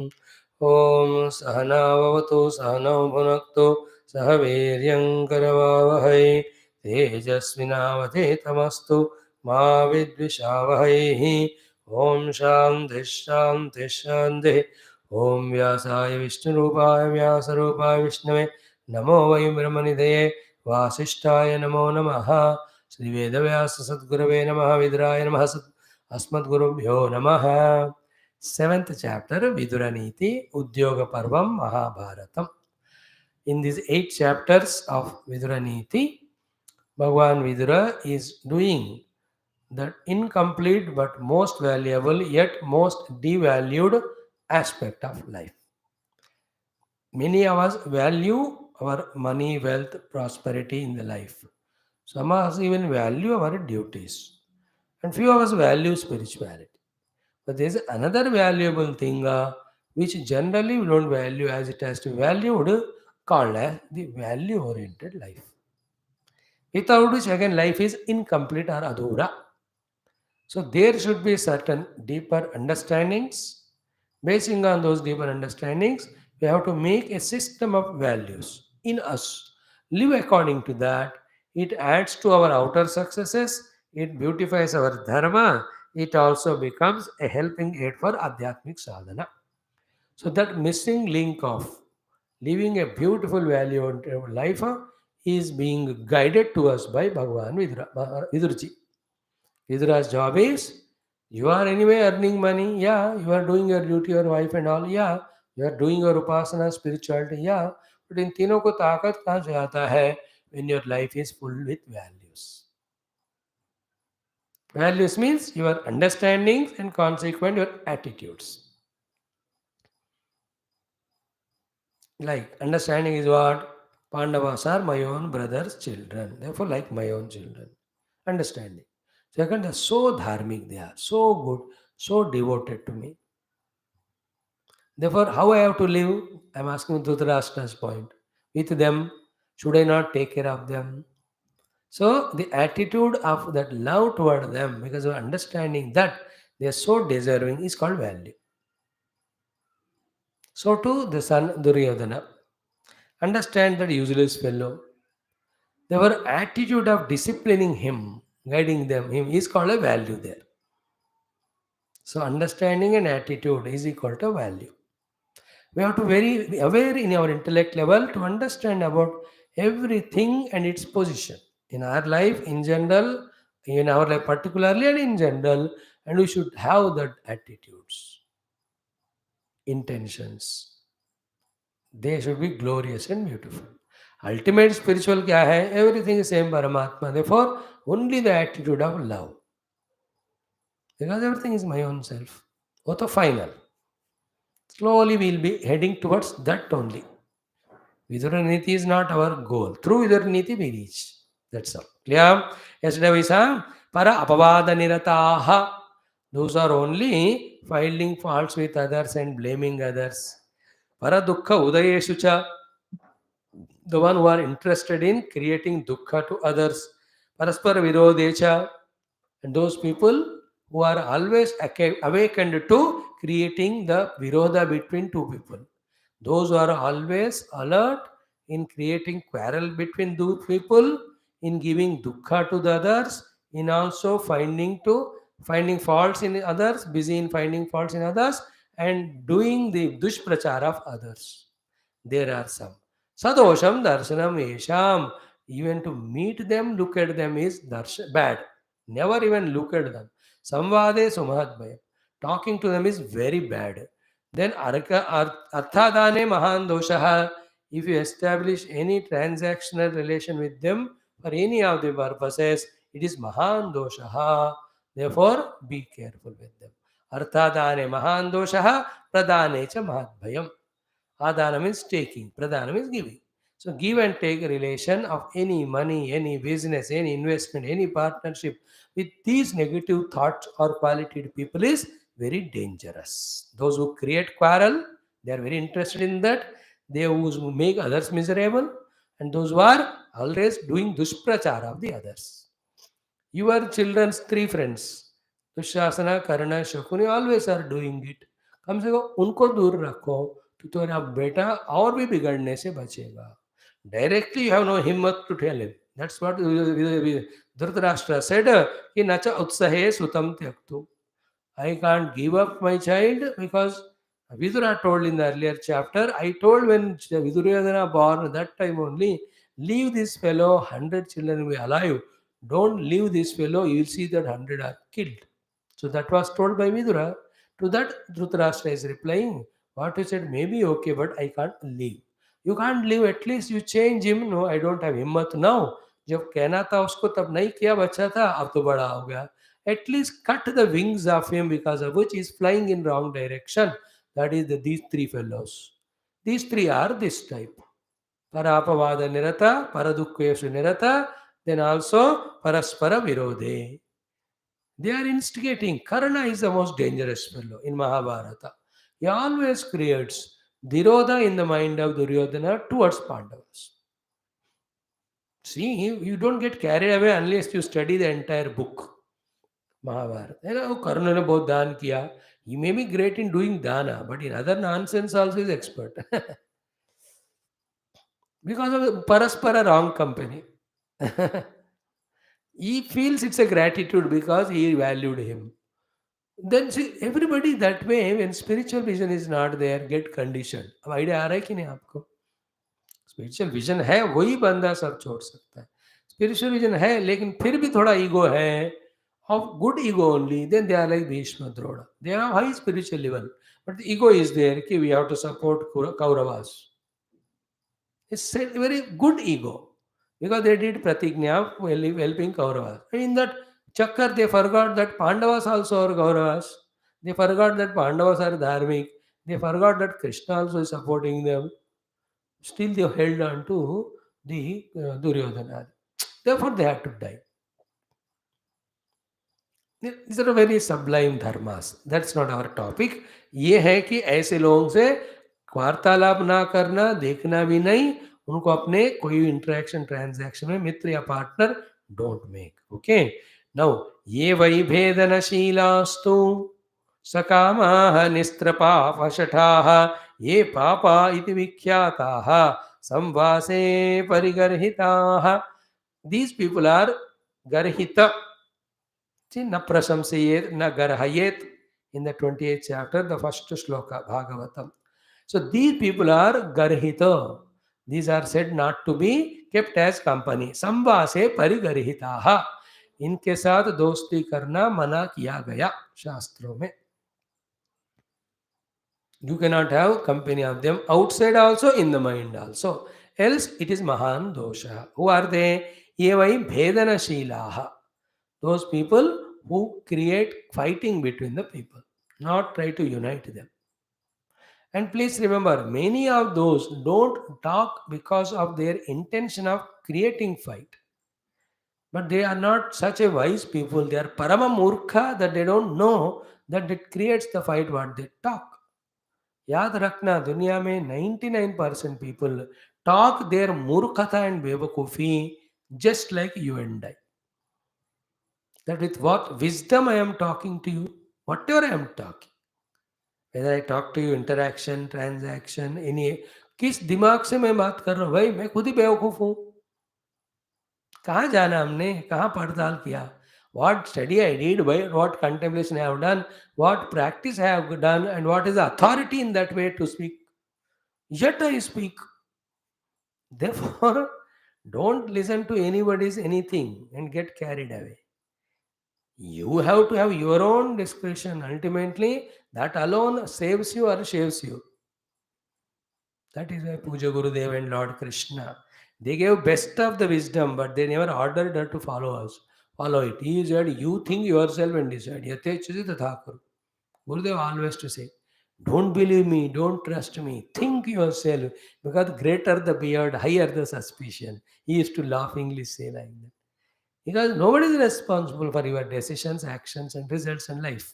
ॐ सहनाववतु सहनौ भुनक्तु सह वीर्यं करवावहै तेजस्विनावधीतमस्तु मा विद्विषावहैः ॐ शान्तिः शान्तिः शान्तिः ॐ व्यासाय विष्णुरूपाय व्यासरूपाय विष्णवे नमो वै ब्रह्मनिधये वासिष्ठाय नमो नमः श्रीवेदव्याससद्गुरवे नमः विदुराय नमः अस्मद्गुरुभ्यो नमः. Seventh chapter, Vidura Neethi, Udyoga Parvam, Mahabharatam. In these 8 chapters of Vidura Neethi, Bhagavan Vidura is doing the incomplete but most valuable yet most devalued aspect of life. Many of us value our money, wealth, prosperity in the life. Some of us even value our duties. And few of us value spirituality. But there is another valuable thing which generally we don't value as it has to be valued, called as the value oriented life. Without which, again, life is incomplete or adhura. So, there should be certain deeper understandings. Basing on those deeper understandings, we have to make a system of values in us. Live according to that. It adds to our outer successes, it beautifies our dharma, it also becomes a helping aid for Adhyatmic sadhana. So, that missing link of living a beautiful value in life is being guided to us by Bhagavan Vidurji. Vidura's job is, you are anyway earning money, yeah, you are doing your duty, your wife and all, yeah, you are doing your upasana, spirituality, yeah, but in तीनों को ताकत कहाँ से आता है when your life is full with values. Values means your understandings and consequent your attitudes. Like understanding is what? Pandavas are my own brother's children, therefore like my own children. Understanding. Second, they are so dharmic, they are so good, so devoted to me. Therefore, how I have to live? I am asking Dhritarashtra's point. With them, should I not take care of them? So, the attitude of that love toward them, because of understanding that they are so deserving, is called value. So, too, the son Duryodhana. Understand that useless fellow. Their attitude of disciplining him, guiding him is called a value there. So, understanding and attitude is equal to value. We have to be aware in our intellect level to understand about everything and its position in our life in general, in our life particularly and in general, and we should have that attitudes, intentions. They should be glorious and beautiful. Ultimate spiritual kya hai? Everything is same Paramatma. Therefore, only the attitude of love. Because everything is my own self. What a final. Slowly we'll be heading towards that only. Vidura Neethi is not our goal. Through Vidura Neethi we reach. That's all. Clear? Yesterday we saw Para Apavada Nirataha. Those are only finding faults with others and blaming others. Para Dukkha Udayeshu cha. The one who are interested in creating dukkha to others. Paraspara Virodecha. And those people who are always awakened to creating the viroda between two people. Those who are always alert in creating quarrel between two people, in giving dukkha to the others, in also finding faults in others, busy in finding faults in others, and doing the dushprachar of others. There are some. Sadosham darshanam esham. Even to meet them, look at them is bad. Never even look at them. Samvade sumadbhaya. Talking to them is very bad. Then arthadane mahan doshaha. If you establish any transactional relation with them for any of the purposes, it is mahan doshaha. Therefore, be careful with them. Arthadane mahan doshaha pradane cha mahadbhayam. Adana means taking, pradana means giving. So give and take relation of any money, any business, any investment, any partnership with these negative thoughts or quality people is very dangerous. Those who create quarrel, they are very interested in that. They who make others miserable, and those who are always doing dushprachar of the others. Your children's 3 friends, Dushasana, Karna, Shakuni, always are doing it. कम से कम उनको दूर रखो तो तुम्हारा बेटा और भी बिगड़ने से बचेगा. डायरेक्टली यू हैव नो हिम्मत to tell him. That's what Dhritarashtra said कि न च उत्साहे सुतम त्यक्तु. I can't give up my child because Vidura told in the earlier chapter, I told when Vidura born that time only, leave this fellow, 100 children will be alive. Don't leave this fellow, you will see that 100 are killed. So that was told by Vidura. To that, Dhritarashtra is replying, what you said may be okay, but I can't leave. You can't leave, at least you change him. No, I don't have himmat now. जब कहना था उसको तब नहीं किया, बच्चा था, अब तो बड़ा हो गया. At least cut the wings of him because of which he is flying in wrong direction. That is these three fellows. These three are this type. Parapavada nirata, paradukkheshu nirata, then also paraspara virode. They are instigating. Karna is the most dangerous fellow in Mahabharata. He always creates Virodha in the mind of Duryodhana towards Pandavas. See, you don't get carried away unless you study the entire book. Mahabharata. Karna ne bahut daan kiya. He may be great in doing dana, but in other nonsense also is expert. Because of Paraspara wrong company. He feels it's a gratitude because he valued him. Then see, everybody that way, when spiritual vision is not there, get conditioned. अब idea आ रहा है कि नहीं आपको? Spiritual vision है, वही बंदा सब छोड़ सकता है. स्पिरिचुअल विजन है, लेकिन फिर भी थोड़ा ईगो है, of good ego only, then they are like Bhishma Drona. They are high spiritual level, but the ego is there. Ki we have to support Kauravas. It's a very good ego because they did pratigna of helping Kauravas. In that chakkar, they forgot that Pandavas also are Kauravas. They forgot that Pandavas are dharmic. They forgot that Krishna also is supporting them. Still, they held on to the Duryodhana. Therefore, they had to die. These are very sublime dharmas. That's not our topic. ये है कि ऐसे लोगों से वार्तालाप ना करना, देखना भी नहीं, उनको अपने कोई इंटरेक्शन ट्रांजैक्शन में मित्र या partner don't make. Okay, now ये वै भेदनशीलास्तु सकामाः निस्त्रपापशठाः ये पापा इति विख्याताः संवासे परिगर्हिताः. These people are garhita. See, na prasamsayet, na garhayet in the 28th chapter, the first shloka, Bhagavatam. So these people are garhita. These are said not to be kept as company. Samvase parigarhitaha. इनके साथ दोस्ती करना मना किया गया शास्त्रों में. You cannot have company of them outside also, in the mind also. Else it is mahan dosha. Who are they? Ye vai bhedana shilaha. Those people who create fighting between the people, not try to unite them. And please remember, many of those don't talk because of their intention of creating fight. But they are not such a wise people. They are parama murkha that they don't know that it creates the fight what they talk. याद रखना, दुनिया में 99% people talk their murkhata and bevakufi just like you and I. That with what wisdom I am talking to you, whatever I am talking, whether I talk to you interaction, transaction, any, किस दिमाग से मैं बात कर रहा हूँ भाई, मैं खुद ही बेवकूफ़ हूँ. कहाँ जाना हमने, कहाँ पड़ताल किया, what study I did, what contemplation I have done, what practice I have done, and what is the authority in that way to speak. Yet I speak. Therefore, don't listen to anybody's anything and get carried away. You have to have your own discretion. Ultimately, that alone saves you or shaves you. That is why Puja Gurudev and Lord Krishna, they gave best of the wisdom, but they never ordered her to follow it. He said, you think yourself and decide. Yatechasi tatha kuru. Gurudev always to say, don't believe me, don't trust me, think yourself, because greater the beard, higher the suspicion. He used to laughingly say like that. Because nobody is responsible for your decisions, actions, and results in life.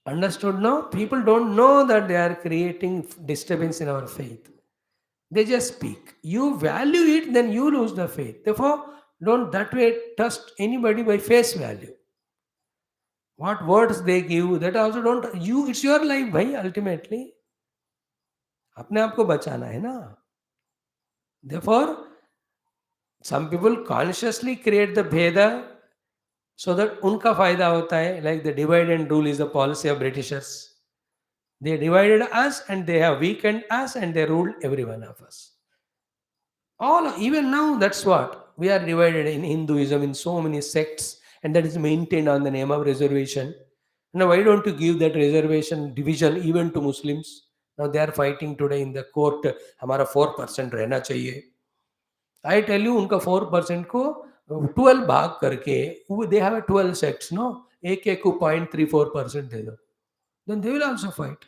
Understood now? People don't know that they are creating disturbance in our faith. They just speak. You value it, then you lose the faith. Therefore, don't that way trust anybody by face value. What words they give, that also don't, you, it's your life bhai, ultimately अपने आप को बचाना है ना. Therefore, some people consciously create the bheda so that उनका फायदा होता है. Like the divide and rule is the policy of Britishers. They divided us and they have weakened us and they ruled every one of us. All, even now, that's what we are divided in Hinduism in so many sects, and that is maintained on the name of reservation. Now, why don't you give that reservation division even to Muslims? Now they are fighting today in the court. हमारा 4% रहना चाहिए. I tell you, उनका 4% को 12 भाग करके, they have a 12 sects, no? एक एक को 0.34% दे दो. Then they will also fight.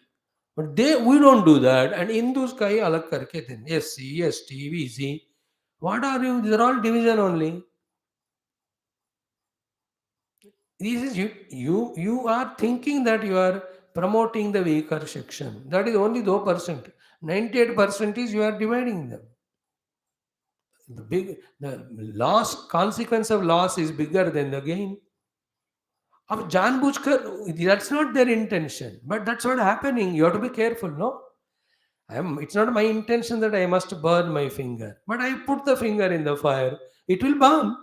But we don't do that. And Hindus का ही अलग करके then SC, ST, VC. What are you? These are all division only. This is you are thinking that you are promoting the weaker section. That is only 2%. 98% is you are dividing them. The loss, consequence of loss is bigger than the gain. Of जानबूझकर, that's not their intention, but that's what happening. You have to be careful, no? It's not my intention that I must burn my finger, but I put the finger in the fire. It will burn.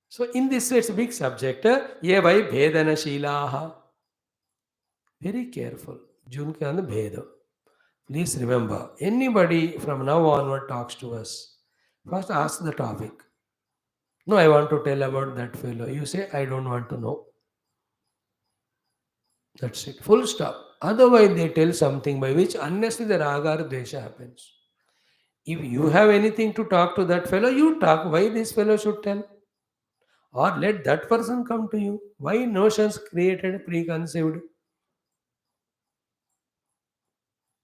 So in this way, it's a big subject. Ye vai bhedana shilaha. Very careful. Jun ke andar bheda. Please remember, anybody from now onward talks to us, first ask the topic. No, I want to tell about that fellow. You say, I don't want to know. That's it. Full stop. Otherwise, they tell something by which unnecessarily the raga or dvesha happens. If you have anything to talk to that fellow, you talk. Why this fellow should tell? Or let that person come to you. Why notions created, preconceived?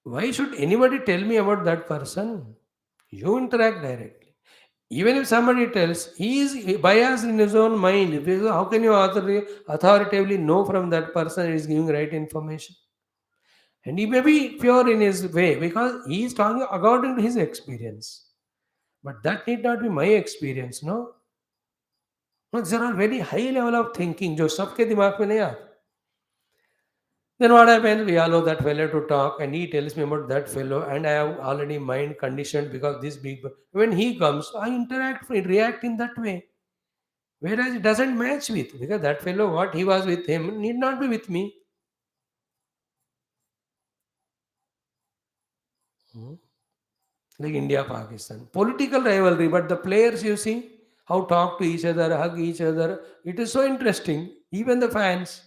Why should anybody tell me about that person? You interact directly. Even if somebody tells, he is biased in his own mind. Because how can you authoritatively know from that person is giving right information? And he may be pure in his way because he is talking according to his experience. But that need not be my experience, no? No, these are all very high level of thinking, जो सबके दिमाग में नहीं आता. Then what happens? We allow that fellow to talk, and he tells me about that fellow, and I have already mind conditioned because this big. When he comes, I react in that way. Whereas it doesn't match with, because that fellow, what he was with him, need not be with me. Hmm. Like India, Pakistan. Political rivalry, but the players, you see, how talk to each other, hug each other. It is so interesting. Even the fans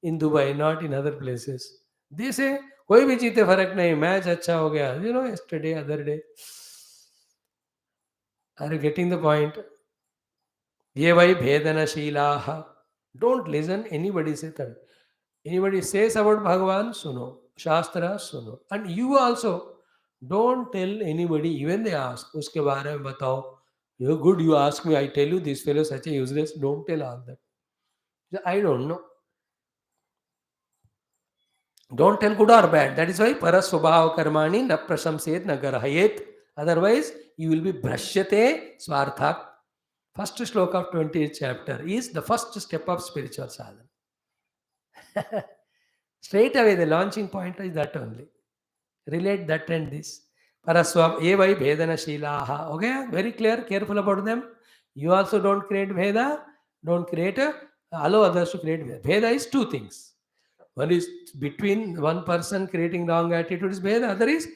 in Dubai, not in other places. They say, कोई भी जीते फर्क नहीं, match अच्छा हो गया. You know, yesterday, other day. Are you getting the point? ये वही भेदनशीलाः. Don't listen anybody say that. Anybody says about Bhagavan, suno. Shastra, suno. And you also don't tell anybody, even they ask, उसके बारे में बताओ. You're good, you ask me, I tell you this fellow is such a useless. Don't tell all that. I don't know. Don't tell good or bad. That is why parasvabhav karmani na prasamset na garhayet. Otherwise, you will be brashyate swarthak. First sloka of 20th chapter is the first step of spiritual sadhana. Straight away, the launching point is that only. Relate that and this. Paraswab evai bhedana shilaha. Okay, very clear, careful about them. You also don't create bheda, don't create allow others to create bheda. Bheda is two things. One is between one person creating wrong attitude is bheda. Other is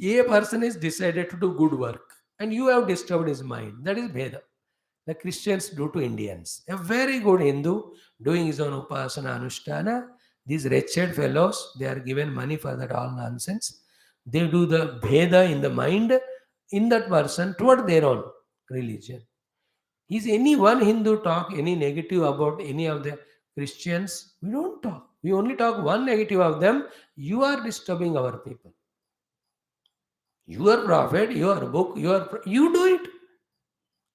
a person is decided to do good work and you have disturbed his mind. That is bheda. The Christians do to Indians. A very good Hindu doing his own upasana anushtana. These wretched fellows, they are given money for that all nonsense. They do the bheda in the mind in that person toward their own religion. Is any one Hindu talk any negative about any of the Christians? We don't talk. We only talk one negative of them. You are disturbing our people. Your prophet, your book, you do it.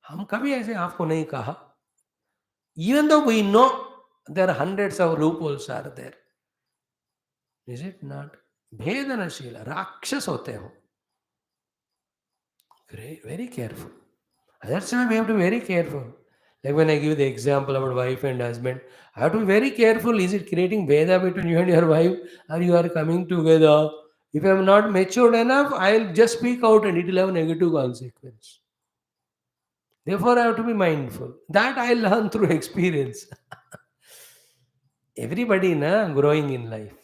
हम कभी ऐसे आपको नहीं कहा. Even though we know there are hundreds of loopholes are there. Is it not? भेदनशील राक्षस होते हो. Very careful. That's why we have to be very careful. Like when I give the example about wife and husband, I have to be very careful. Is it creating Veda between you and your wife, or you are coming together? If I am not matured enough, I'll just speak out and it will have negative consequence. Therefore, I have to be mindful. That I learn through experience. Everybody ना growing in life.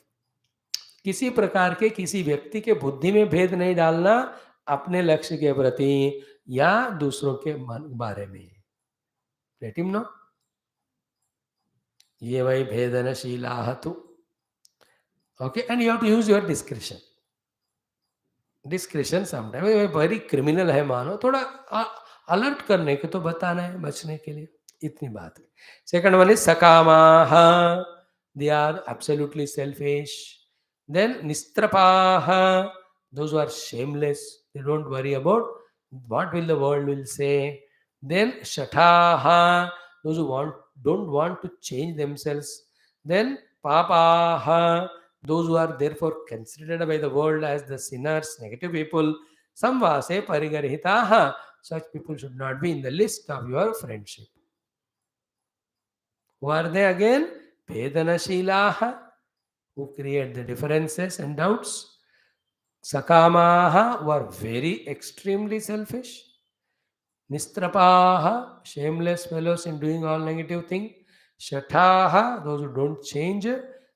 किसी प्रकार के किसी व्यक्ति के बुद्धि में भेद नहीं डालना अपने लक्ष्य के प्रति या दूसरों के मन बारे में. Let him know. ये वही भेदनशीलाः तु. Okay, and you have to use your discretion. Discretion sometime very criminal है मानो थोड़ा अलर्ट करने के तो बताना है बचने के लिए. इतनी बात है. सेकंड वन इज सकामाः, they are absolutely selfish. Then निस्त्रपाः, those are shameless, they don't worry about what will the world will say. Then shataha, those who don't want to change themselves. Then papaha, those who are therefore considered by the world as the sinners, negative people. Samvase parigarhitaha, such people should not be in the list of your friendship. Who are they again? Vedanashilaha, who create the differences and doubts. Sakamaha, who are very extremely selfish. Nistrapaha, shameless fellows in doing all negative thing. Shataha, those who don't change,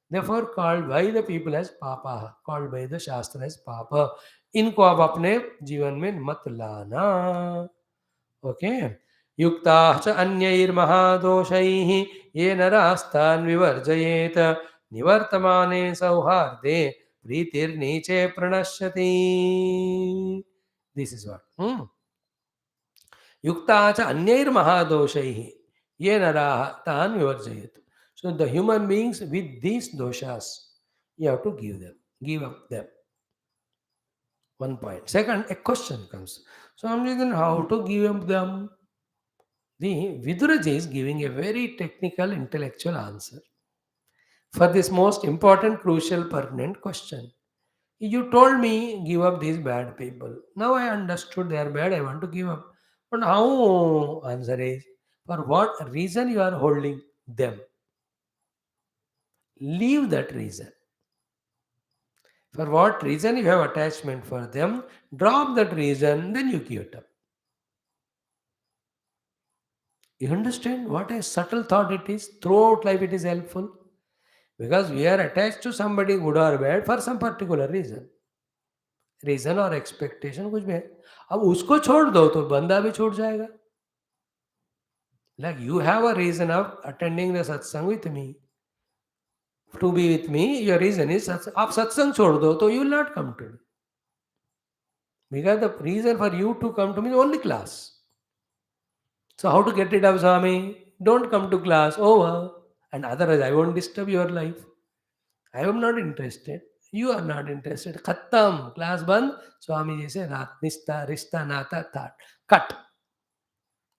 therefore called by the people as papaha, called by the शास्त्र as papa. इनको आप अपने जीवन में मत लाना. Okay. युक्ताः च अन्यैर्महादोषैः ये नरास्तान् विवर्जयेत निवर्तमाने सौहार्दे प्रीतिर्नीचे प्रणश्यति. This is what. युक्ता च अन्यैर्महादोषैः ये नराः तान् विवर्जयेत्. So the human beings with these doshas, you have to give up them. One point. Second, a question comes. So I'm thinking how to give up them. The Viduraji is giving a very technical, intellectual answer for this most important, crucial, pertinent question. You told me give up these bad people. Now I understood they are bad. I want to give up. But how? Answer is, for what reason you are holding them? Leave that reason. For what reason you have attachment for them? Drop that reason. Then you give it up. You understand what a subtle thought it is? Throughout life it is helpful. Because we are attached to somebody good or bad for some particular reason. Reason और expectation कुछ भी है. अब उसको छोड़ दो तो बंदा भी छूट जाएगा. Like you have a reason of attending the satsang with me. To be with me, your reason is आप सत्संग छोड़ दो तो you will not come to me. Because the reason for you to come to me is only class. So how to get rid of Swami? Don't come to class, over. And otherwise I won't disturb your life. I am not interested. You are not interested. खत्म. Class बंद. स्वामी जी से निस्ता रिश्ता नाता था cut.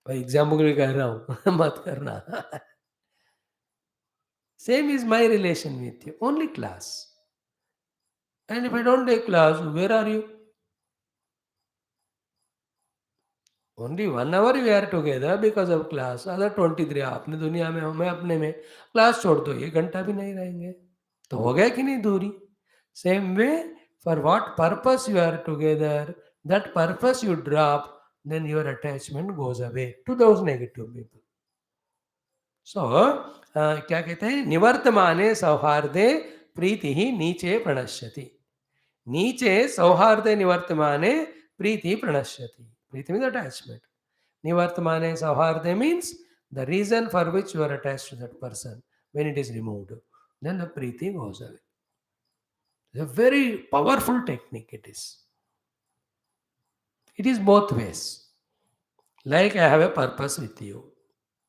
भाई example के लिए कह रहा हूँ मत करना. Same is my relation with you. Only class. And if I don't take class, where are you? Only 1 hour we are together because of class. Other 23 अपने दुनिया में मैं अपने में. क्लास छोड़ दो 1 घंटा भी नहीं रहेंगे. तो हो गया कि नहीं दूरी. Same way, for what purpose you are together, that purpose you drop, then your attachment goes away to those negative people. So, क्या कहते हैं? निवर्तमाने सौहार्दे प्रीति ही नीचे प्रणश्यति. नीचे सौहार्दे निवर्तमाने प्रीति प्रणश्यति. Preeti means attachment. Nivartamane Sauharde means the reason for which you are attached to that person. When it is removed, then the Preeti goes away. It's a very powerful technique it is. It is both ways. Like I have a purpose with you.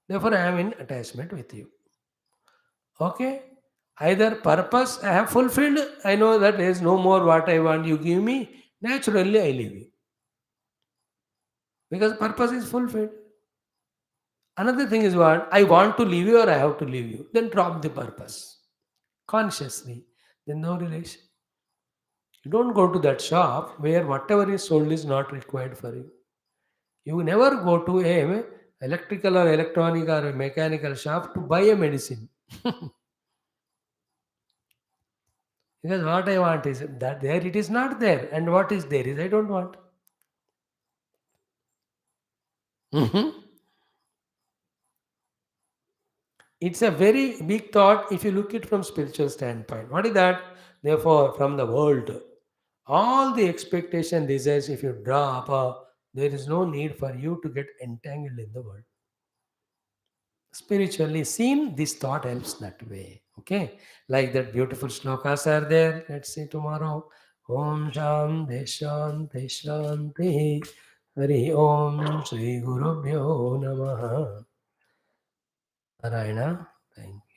Therefore I am in attachment with you. Okay? Either purpose I have fulfilled, I know that there is no more what I want you give me, naturally I leave you. Because purpose is fulfilled. Another thing is what? I want to leave you or I have to leave you. Then drop the purpose. Consciously. Then no relation. You don't go to that shop where whatever is sold is not required for you. You never go to a electrical or electronic or a mechanical shop to buy a medicine. Because what I want is that there it is not there, and what is there is I don't want. Mhm. It's a very big thought if you look it from spiritual standpoint. What is that? Therefore, from the world, all the expectation, desires, if you drop, there is no need for you to get entangled in the world. Spiritually seen, this thought helps that way. Okay, like that beautiful slokas are there. Let's see tomorrow. Om Shanti Shanti Shanti. Hari Om Sri Guru Bhyo Namaha. Narayana. Thank you.